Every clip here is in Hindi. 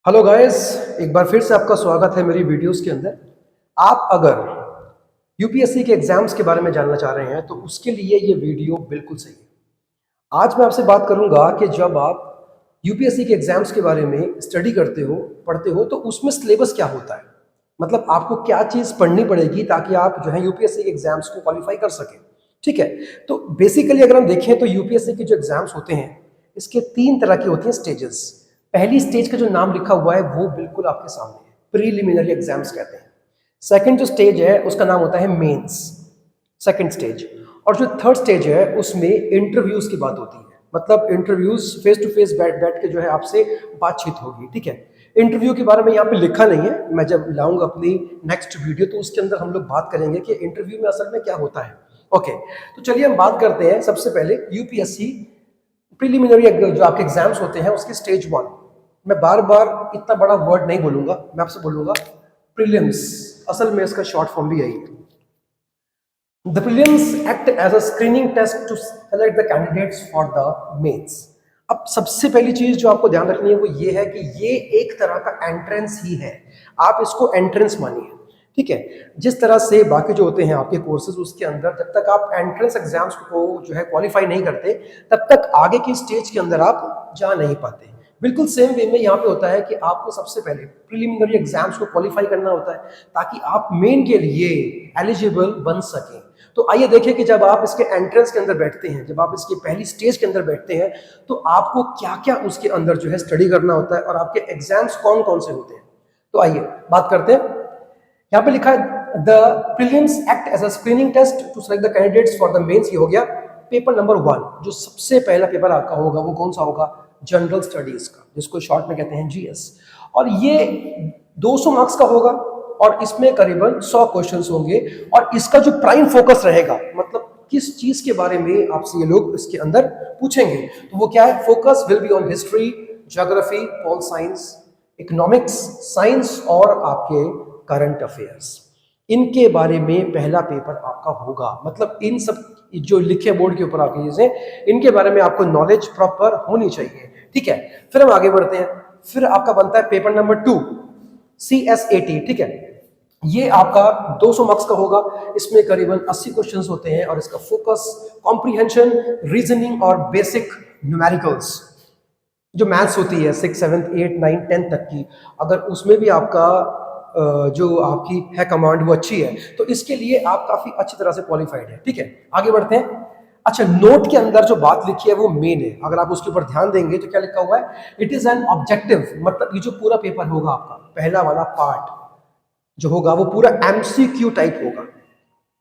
हेलो गाइस, एक बार फिर से आपका स्वागत है मेरी वीडियोस के अंदर। आप अगर यूपीएससी के एग्जाम्स के बारे में जानना चाह रहे हैं तो उसके लिए ये वीडियो बिल्कुल सही है। आज मैं आपसे बात करूंगा कि जब आप यूपीएससी के एग्जाम्स के बारे में स्टडी करते हो, पढ़ते हो, तो उसमें सिलेबस क्या होता है, मतलब आपको क्या चीज़ पढ़नी पड़ेगी ताकि आप जो है यूपीएससी के एग्जाम्स को क्वालिफाई कर सकें। ठीक है, तो बेसिकली अगर हम देखें तो यूपीएससी के जो एग्जाम्स होते हैं इसके 3 तरह की होती हैं स्टेजेस। पहली स्टेज का जो नाम लिखा हुआ है वो बिल्कुल आपके सामने है, प्रीलिमिनरी एग्जाम्स कहते हैं। सेकंड जो स्टेज है उसका नाम होता है मेंस, सेकंड स्टेज। और जो थर्ड स्टेज है उसमें इंटरव्यूज की बात होती है, मतलब इंटरव्यूज फेस टू फेस बैठ बैठ के जो है आपसे बातचीत होगी। ठीक है, इंटरव्यू के बारे में यहाँ पे लिखा नहीं है, मैं जब लाऊंगा अपनी नेक्स्ट वीडियो तो उसके अंदर हम लोग बात करेंगे कि इंटरव्यू में असल में क्या होता है। ओके, तो चलिए हम बात करते हैं सबसे पहले यूपीएससी प्रीलिमिनरी जो आपके एग्जाम्स होते हैं उसकी स्टेज 1। मैं बार बार इतना बड़ा वर्ड नहीं बोलूंगा, मैं आपसे बोलूंगा प्रीलिम्स, असल में इसका शॉर्ट फॉर्म भी यही है। The prelims act as a screening test to select the candidates for the mains. अब सबसे पहली चीज जो आपको ध्यान रखनी है वो ये है कि ये एक तरह का एंट्रेंस ही है, आप इसको एंट्रेंस मानिए। ठीक है, जिस तरह से बाकी जो होते हैं आपके कोर्सेज उसके अंदर जब तक आप एंट्रेंस एग्जाम्स को जो है क्वालिफाई नहीं करते तब तक आगे की स्टेज के अंदर आप जा नहीं पाते। बिल्कुल सेम वे में यहाँ पे होता है कि आपको सबसे पहले प्रीलिमिनरी एग्जाम्स को क्वालिफाई करना होता है ताकि आप मेन के लिए एलिजिबल बन सकें। तो आइए देखें कि जब आप इसके एंट्रेंस के अंदर बैठते हैं, जब आप इसकी पहली स्टेज के अंदर बैठते हैं तो आपको क्या क्या उसके अंदर जो है स्टडी करना होता है और आपके एग्जाम्स कौन कौन से होते हैं। तो आइए बात करते हैं। यहाँ पे लिखा है the prelims act as a screening test to select the candidates for the mains. ये हो गया पेपर नंबर 1। जो सबसे पहला पेपर आपका होगा वो कौन सा होगा? जनरल स्टडीज का, जिसको शॉर्ट में कहते हैं जीएस। और ये 200 मार्क्स का होगा और इसमें करीबन 100 क्वेश्चंस होंगे। और इसका जो प्राइम फोकस रहेगा, मतलब किस चीज के बारे में आपसे ये लोग इसके अंदर पूछेंगे, तो वो क्या है? Focus will be on history, geography, pol science, economics, science और आपके करंट अफेयर्स। इनके बारे में पहला पेपर आपका होगा। मतलब इन सब जो लिखे बोर्ड के ऊपर आपकी चीजें, इनके बारे में आपको नॉलेज प्रॉपर होनी चाहिए। ठीक है, फिर हम आगे बढ़ते हैं। फिर आपका बनता है पेपर नंबर 2, CSAT। ठीक है, ये आपका 200 मार्क्स का होगा। इसमें करीबन 80 क्वेश्चंस होते हैं और इसका फोकस कॉम्प्रिहेंशन, रीजनिंग और बेसिक न्यूमेरिकल्स, जो मैथ्स होती है 6, 7, 8, 9, 10 तक की, अगर उसमें भी आपका जो आपकी है कमांड वो अच्छी है तो इसके लिए आप काफी अच्छी तरह से क्वालिफाइड है। ठीक है, आगे बढ़ते हैं। अच्छा, नोट के अंदर जो बात लिखी है वो मेन है, अगर आप उसके ऊपर ध्यान देंगे तो क्या लिखा हुआ है? It is an objective. मतलब ये जो पूरा पेपर होगा आपका पहला वाला पार्ट जो होगा वो पूरा एमसीक्यू टाइप होगा।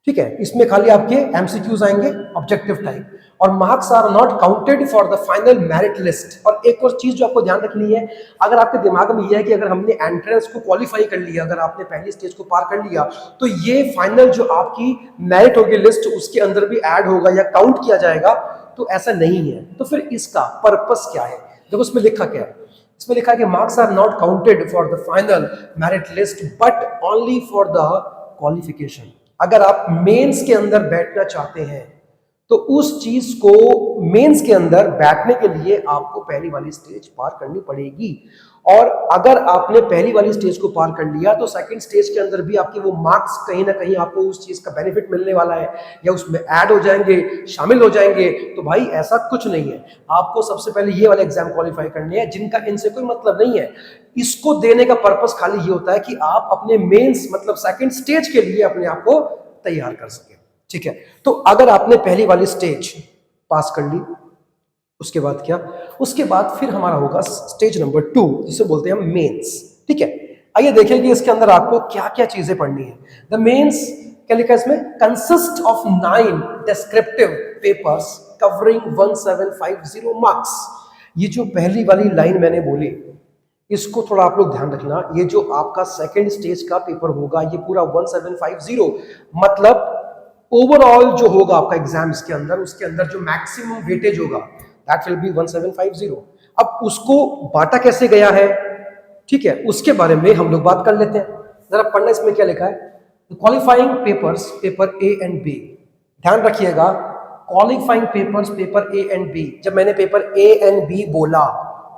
ठीक है, इसमें खाली आपके एमसीक्यूज आएंगे ऑब्जेक्टिव टाइप, और marks are not counted for the final merit list. और एक और चीज जो आपको ध्यान रखनी है, अगर आपके दिमाग में यह है कि अगर हमने एंट्रेंस को क्वालिफाई कर लिया, अगर आपने पहली स्टेज को पार कर लिया तो ये फाइनल जो आपकी मेरिट होगी लिस्ट उसके अंदर भी ऐड होगा या काउंट किया जाएगा, तो ऐसा नहीं है। तो फिर इसका पर्पस क्या है? देखो उसमें लिखा क्या है। इसमें लिखा है कि marks are not counted for the final merit list but only for the qualification. अगर आप मेंस के अंदर बैठना चाहते हैं तो उस चीज को, मेंस के अंदर बैठने के लिए आपको पहली वाली स्टेज पार करनी पड़ेगी। और अगर आपने पहली वाली स्टेज को पार कर लिया तो सेकंड स्टेज के अंदर भी आपके वो मार्क्स कहीं ना कहीं आपको उस चीज का बेनिफिट मिलने वाला है या उसमें ऐड हो जाएंगे, शामिल हो जाएंगे। तो भाई ऐसा कुछ नहीं है, आपको सबसे पहले ये वाले एग्जाम क्वालिफाई करने हैं जिनका इनसे कोई मतलब नहीं है। इसको देने का पर्पस खाली ये होता है कि आप अपने मेंस मतलब सेकंड स्टेज के लिए अपने आप को तैयार कर सके। ठीक है, तो अगर आपने पहली वाली स्टेज पास कर ली, उसके बाद क्या? उसके बाद फिर हमारा होगा स्टेज नंबर 2 जिसे बोलते हैं मेंस। ठीक है, आइए देखें कि इसके अंदर आपको क्या क्या चीजें पढ़नी है। द मेंस क्या लिखा है इसमें? Consist of 9 descriptive papers covering 1750 marks. ये जो पहली वाली लाइन मैंने बोली इसको थोड़ा आप लोग ध्यान रखना। ये जो आपका सेकंड स्टेज का पेपर होगा ये पूरा 1750, मतलब ओवरऑल जो होगा आपका एग्जाम्स के अंदर, उसके अंदर जो मैक्सिमम वेटेज होगा दैट विल बी 1750। अब उसको बांटा कैसे गया है, ठीक है, उसके बारे में हम लोग बात कर लेते हैं। जरा पढ़ना इसमें क्या लिखा है। Qualifying papers paper A and B, ध्यान रखिएगा, qualifying papers paper A and B. जब मैंने पेपर ए एंड बी बोला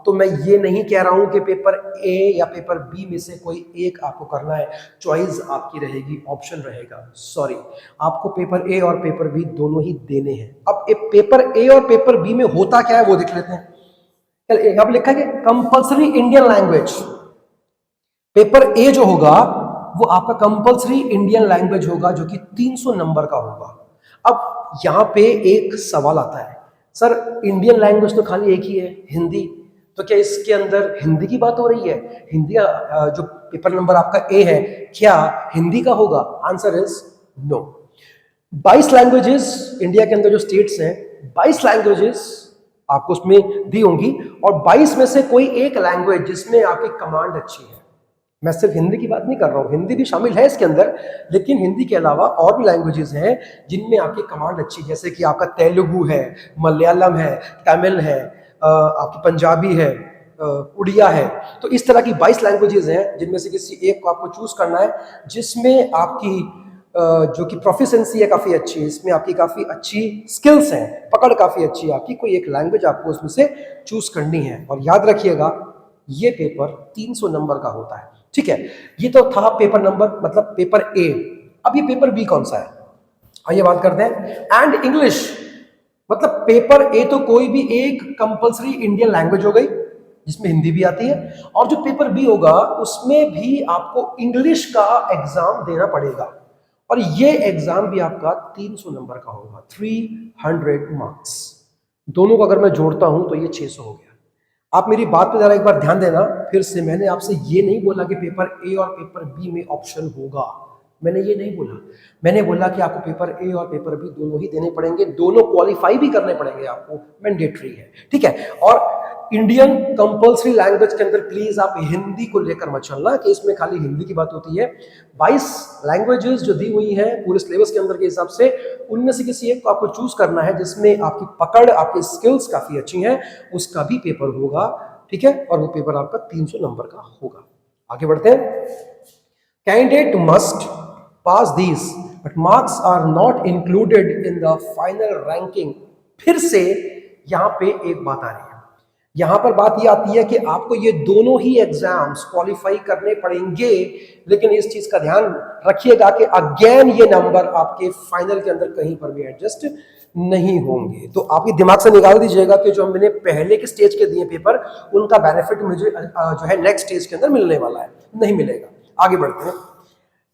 तो मैं ये नहीं कह रहा हूं कि पेपर ए या पेपर बी में से कोई एक आपको करना है, चॉइस आपकी रहेगी, ऑप्शन रहेगा। सॉरी, आपको पेपर ए और पेपर बी दोनों ही देने हैं। अब पेपर ए और पेपर बी में होता क्या है वो देख लेते हैं। यहां पर लिखा है कि compulsory Indian language. Paper A जो होगा वो आपका कंपल्सरी इंडियन लैंग्वेज होगा, जो कि 300 नंबर का होगा। अब यहां पे एक सवाल आता है, सर इंडियन लैंग्वेज तो खाली एक ही है, हिंदी, तो क्या इसके अंदर हिंदी की बात हो रही है? हिंदी जो पेपर नंबर आपका ए है क्या हिंदी का होगा? Answer is no. 22 languages India के अंदर जो स्टेट्स हैं, 22 लैंग्वेजेस आपको उसमें दी होंगी, और 22 में से कोई एक लैंग्वेज जिसमें आपकी कमांड अच्छी है। मैं सिर्फ हिंदी की बात नहीं कर रहा हूँ, हिंदी भी शामिल है इसके अंदर, लेकिन हिंदी के अलावा और भी लैंग्वेजेस हैं जिनमें आपकी कमांड अच्छी, जैसे कि आपका तेलुगु है, मलयालम है, तमिल है, आपकी पंजाबी है, उड़िया है। तो इस तरह की 22 लैंग्वेजेस हैं जिनमें से किसी एक को आपको चूज करना है, जिसमें आपकी जो कि प्रोफिशिएंसी है काफ़ी अच्छी है, इसमें आपकी काफ़ी अच्छी स्किल्स हैं, पकड़ काफ़ी अच्छी है आपकी, कोई एक लैंग्वेज आपको उसमें से चूज करनी है। और याद रखिएगा ये पेपर 300 नंबर का होता है, ठीक है। ये तो था पेपर नंबर, मतलब पेपर ए। अब ये पेपर बी कौन सा है, आइए बात करते हैं। एंड इंग्लिश, मतलब पेपर ए तो कोई भी एक कंपल्सरी इंडियन लैंग्वेज हो गई जिसमें हिंदी भी आती है, और जो पेपर बी होगा उसमें भी आपको इंग्लिश का एग्जाम देना पड़ेगा, और ये एग्जाम भी आपका 300 नंबर का होगा, 300 मार्क्स। दोनों को अगर मैं जोड़ता हूं तो ये 600 हो गया। आप मेरी बात पे जरा एक बार ध्यान देना। फिर से, मैंने आपसे ये नहीं बोला कि पेपर ए और पेपर बी में ऑप्शन होगा, मैंने ये नहीं बोला। मैंने बोला कि आपको पेपर ए और पेपर बी दोनों ही देने पड़ेंगे, दोनों क्वालिफाई भी करने पड़ेंगे आपको, मैंडेटरी है, ठीक है। और इंडियन कंपल्सरी लैंग्वेज के अंदर प्लीज आप हिंदी को लेकर मत चलना कि इसमें खाली हिंदी की बात होती है। 22 लैंग्वेजेस जो दी हुई हैं पूरे सिलेबस के अंदर के हिसाब से, उनमें से किसी एक को आपको चूज करना है जिसमें आपकी पकड़, आपकी स्किल्स काफी अच्छी हैं, उसका भी पेपर होगा, ठीक है। और वो पेपर आपका 300 नंबर का होगा। आगे बढ़ते हैं। Candidate must pass these but marks are not included in the final ranking. फिर से यहां पे एक बात आ रही है, यहां पर बात ये आती है कि आपको ये दोनों ही एग्जाम्स क्वालिफाई करने पड़ेंगे, लेकिन इस चीज का ध्यान रखिएगा कि अगेन ये नंबर आपके फाइनल के अंदर कहीं पर भी एडजस्ट नहीं होंगे। तो आप ये दिमाग से निकाल दीजिएगा कि जो मैंने पहले के स्टेज के दिए पेपर, उनका बेनिफिट मुझे जो है नेक्स्ट स्टेज के अंदर मिलने वाला है, नहीं मिलेगा। आगे बढ़ते हैं।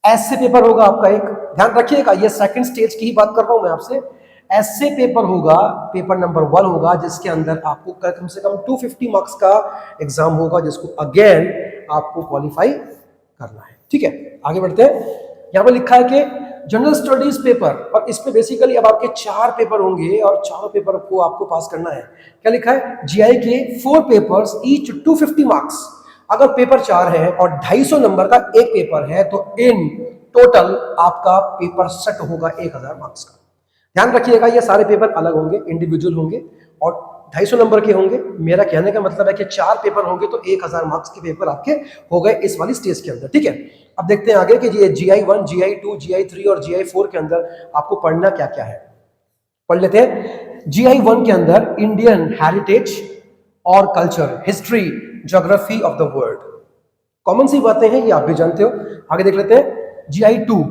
ऐसे पेपर होगा आपका एक, ध्यान रखिएगा ये सेकंड स्टेज की ही बात कर रहा हूं मैं आपसे। ऐसे पेपर होगा, पेपर नंबर 1 होगा, जिसके अंदर आपको कम से कम 250 मार्क्स का एग्जाम होगा, जिसको अगेन आपको क्वालिफाई करना है, ठीक है। आगे बढ़ते हैं। यहां पर लिखा है कि जनरल स्टडीज पेपर, और इसमें बेसिकली अब आपके 4 पेपर होंगे और चारों पेपर को आपको पास करना है। क्या लिखा है? जीआई के 4 पेपर्स ईच 250 मार्क्स। अगर पेपर 4 है और 250 नंबर का एक पेपर है, तो इन टोटल आपका पेपर सेट होगा 1000 मार्क्स का। ध्यान रखिएगा ये सारे पेपर अलग होंगे, इंडिविजुअल होंगे और 250 नंबर के होंगे। मेरा कहने का मतलब है कि 4 पेपर होंगे तो 1000 मार्क्स के पेपर आपके हो गए इस वाली स्टेज के अंदर, ठीक है। अब देखते हैं आगे कि ये GI1, GI2, GI3 और GI4 के अंदर आपको पढ़ना क्या क्या है, पढ़ लेते हैं। GI1 के अंदर इंडियन हेरिटेज और culture, history, geography of the world, common सी बातें हैं, ये आप भी जानते हो। आगे देख लेते हैं। GI2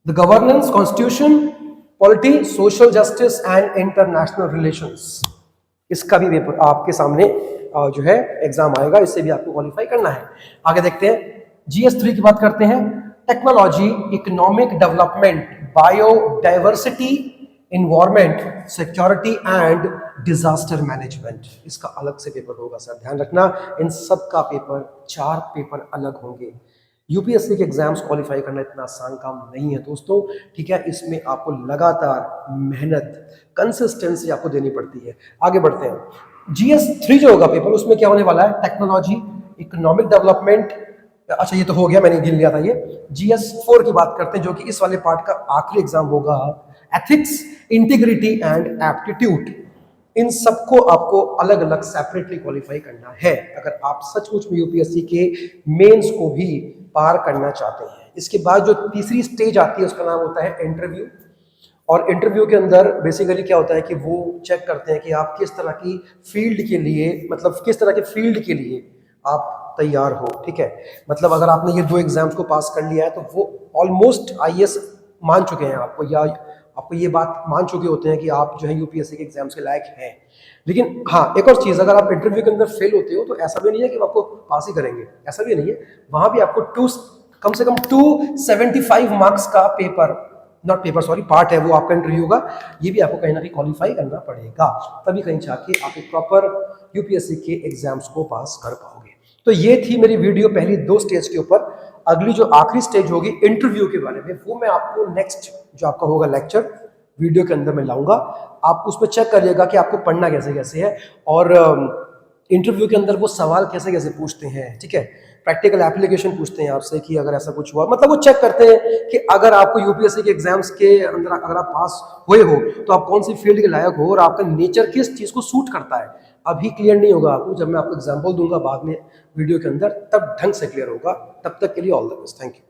the governance, constitution, polity, social justice and international relations. इसका भी पेपर आपके सामने जो है एग्जाम आएगा, इससे भी आपको क्वालिफाई करना है। आगे देखते हैं। GS3 की बात करते हैं। Technology, economic development, biodiversity, environment, security and disaster management. इसका अलग से पेपर होगा सर, ध्यान रखना। इन सब का पेपर 4 पेपर अलग होंगे। यूपीएससी के एग्जाम्स क्वालिफाई करना इतना आसान काम नहीं है दोस्तों, ठीक है। इसमें आपको लगातार मेहनत, कंसिस्टेंसी आपको देनी पड़ती है। आगे बढ़ते हैं। GS3 जो होगा पेपर, उसमें क्या होने वाला है? टेक्नोलॉजी, इकोनॉमिक डेवलपमेंट, अच्छा ये तो हो गया, मैंने गिन लिया था ये। GS4 की बात करते हैं, जो कि इस वाले पार्ट का आखिरी एग्जाम होगा। Ethics, integrity and aptitude. इन सबको आपको अलग अलग सेपरेटली क्वालिफाई करना है अगर आप सचमुच में यूपीएससी के मेंस को भी पार करना चाहते हैं। इसके बाद जो तीसरी स्टेज आती है उसका नाम होता है इंटरव्यू, और इंटरव्यू के अंदर बेसिकली क्या होता है कि वो चेक करते हैं कि आप किस तरह की फील्ड के लिए, मतलब किस तरह के फील्ड के लिए आप तैयार हो, ठीक है। मतलब अगर आपने ये 2 एग्जाम्स को पास कर लिया है तो वो ऑलमोस्ट आईएएस मान चुके हैं आपको, या आपको ये बात मान चुके होते हैं कि आप जो है यूपीएससी के एग्जाम्स के लायक हैं। लेकिन हाँ, एक और चीज़, अगर आप इंटरव्यू के अंदर फेल होते हो तो ऐसा भी नहीं है कि वो आपको पास ही करेंगे, ऐसा भी नहीं है। वहाँ भी आपको कम से कम 275 मार्क्स का paper, not paper sorry, part है वो आपका इंटरव्यू का, ये भी आपको कहीं ना कहीं क्वालिफाई करना पड़ेगा, तभी कहीं जाके आप एक प्रॉपर यूपीएससी के एग्जाम्स को पास कर पाओगे। तो ये थी मेरी वीडियो पहली 2 स्टेज के ऊपर। अगली जो आखिरी स्टेज होगी इंटरव्यू के बारे में, वो मैं आपको नेक्स्ट जो आपका होगा लेक्चर वीडियो के अंदर मैं लाऊंगा। आप उसमें चेक करिएगा कि आपको पढ़ना कैसे कैसे है, और इंटरव्यू के अंदर वो सवाल कैसे कैसे पूछते हैं, ठीक है। प्रैक्टिकल एप्लीकेशन पूछते हैं आपसे कि अगर ऐसा कुछ हुआ, मतलब वो चेक करते हैं कि अगर आपको यूपीएससी के एग्जाम्स के अंदर अगर आप पास हुए हो तो आप कौन सी फील्ड के लायक हो और आपका नेचर किस चीज़ को सूट करता है। अभी क्लियर नहीं होगा आपको, जब मैं आपको एग्जाम्पल दूंगा बाद में वीडियो के अंदर, तब ढंग से क्लियर होगा। तब तक के लिए all the best, thank you.